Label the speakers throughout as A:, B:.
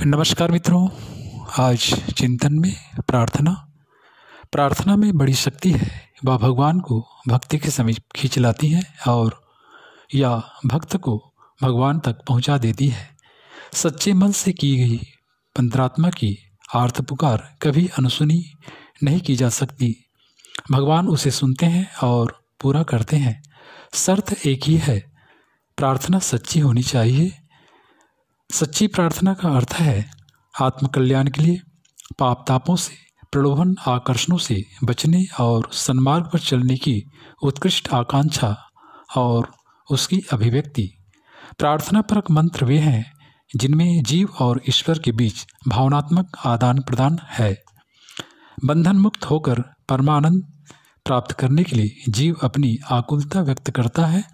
A: नमस्कार मित्रों। आज चिंतन में प्रार्थना प्रार्थना में बड़ी शक्ति है। वह भगवान को भक्ति के समीप खींच लाती है और या भक्त को भगवान तक पहुंचा देती है। सच्चे मन से की गई अंतरात्मा की आर्त पुकार कभी अनसुनी नहीं की जा सकती। भगवान उसे सुनते हैं और पूरा करते हैं। शर्त एक ही है, प्रार्थना सच्ची होनी चाहिए। सच्ची प्रार्थना का अर्थ है आत्मकल्याण के लिए पाप तापों से, प्रलोभन आकर्षणों से बचने और सन्मार्ग पर चलने की उत्कृष्ट आकांक्षा और उसकी अभिव्यक्ति। प्रार्थना परक मंत्र वे हैं जिनमें जीव और ईश्वर के बीच भावनात्मक आदान प्रदान है। बंधन मुक्त होकर परमानंद प्राप्त करने के लिए जीव अपनी आकुलता व्यक्त करता है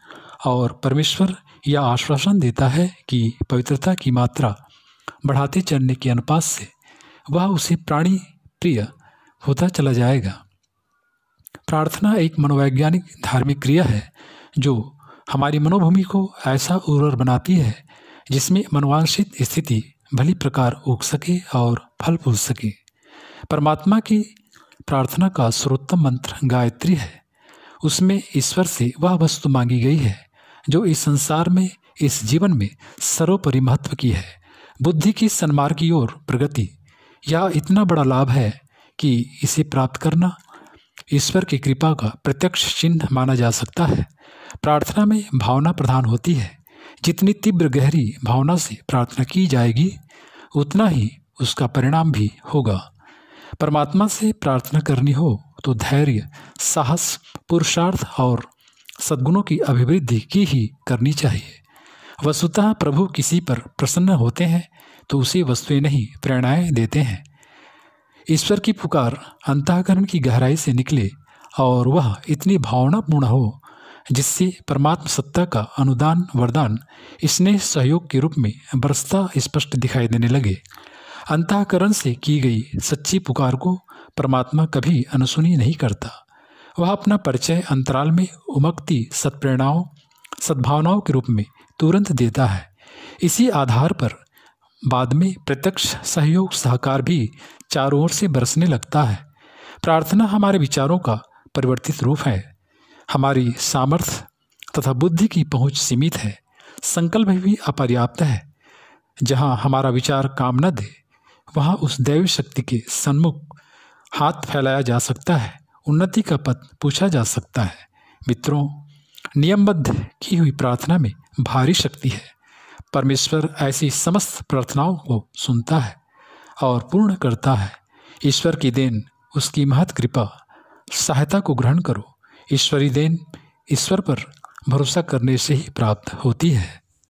A: और परमेश्वर यह आश्वासन देता है कि पवित्रता की मात्रा बढ़ाते चलने के अनुपात से वह उसे प्राणी प्रिय होता चला जाएगा। प्रार्थना एक मनोवैज्ञानिक धार्मिक क्रिया है जो हमारी मनोभूमि को ऐसा उर्वर बनाती है जिसमें मनोवांछित स्थिति भली प्रकार उग सके और फल फूल सके। परमात्मा की प्रार्थना का सर्वोत्तम मंत्र गायत्री है। उसमें ईश्वर से वह वस्तु मांगी गई है जो इस संसार में, इस जीवन में सर्वोपरि महत्व की है। बुद्धि की सन्मार्ग की ओर प्रगति यह इतना बड़ा लाभ है कि इसे प्राप्त करना ईश्वर की कृपा का प्रत्यक्ष चिन्ह माना जा सकता है। प्रार्थना में भावना प्रधान होती है। जितनी तीव्र गहरी भावना से प्रार्थना की जाएगी उतना ही उसका परिणाम भी होगा। परमात्मा से प्रार्थना करनी हो तो धैर्य, साहस, पुरुषार्थ और सद्गुणों की अभिवृद्धि की ही करनी चाहिए। वस्तुतः प्रभु किसी पर प्रसन्न होते हैं तो उसे वस्तुएं नहीं, प्रेरणाएं देते हैं। ईश्वर की पुकार अंतःकरण की गहराई से निकले और वह इतनी भावनापूर्ण हो जिससे परमात्म सत्ता का अनुदान वरदान स्नेह सहयोग के रूप में बरसता स्पष्ट दिखाई देने लगे। अंतःकरण से की गई सच्ची पुकार को परमात्मा कभी अनसुनी नहीं करता। वह अपना परिचय अंतराल में उमकती सत्प्रेरणाओं, सद्भावनाओं के रूप में तुरंत देता है। इसी आधार पर बाद में प्रत्यक्ष सहयोग सहकार भी चारों ओर से बरसने लगता है। प्रार्थना हमारे विचारों का परिवर्तित रूप है। हमारी सामर्थ्य तथा बुद्धि की पहुंच सीमित है, संकल्प भी अपर्याप्त है। जहां हमारा विचार काम न दे वहां उस दैवी शक्ति के सन्मुख हाथ फैलाया जा सकता है, उन्नति का पथ पूछा जा सकता है। मित्रों, नियमबद्ध की हुई प्रार्थना में भारी शक्ति है। परमेश्वर ऐसी समस्त प्रार्थनाओं को सुनता है और पूर्ण करता है। ईश्वर की देन, उसकी महत कृपा, सहायता को ग्रहण करो। ईश्वरी देन ईश्वर पर भरोसा करने से ही प्राप्त होती है।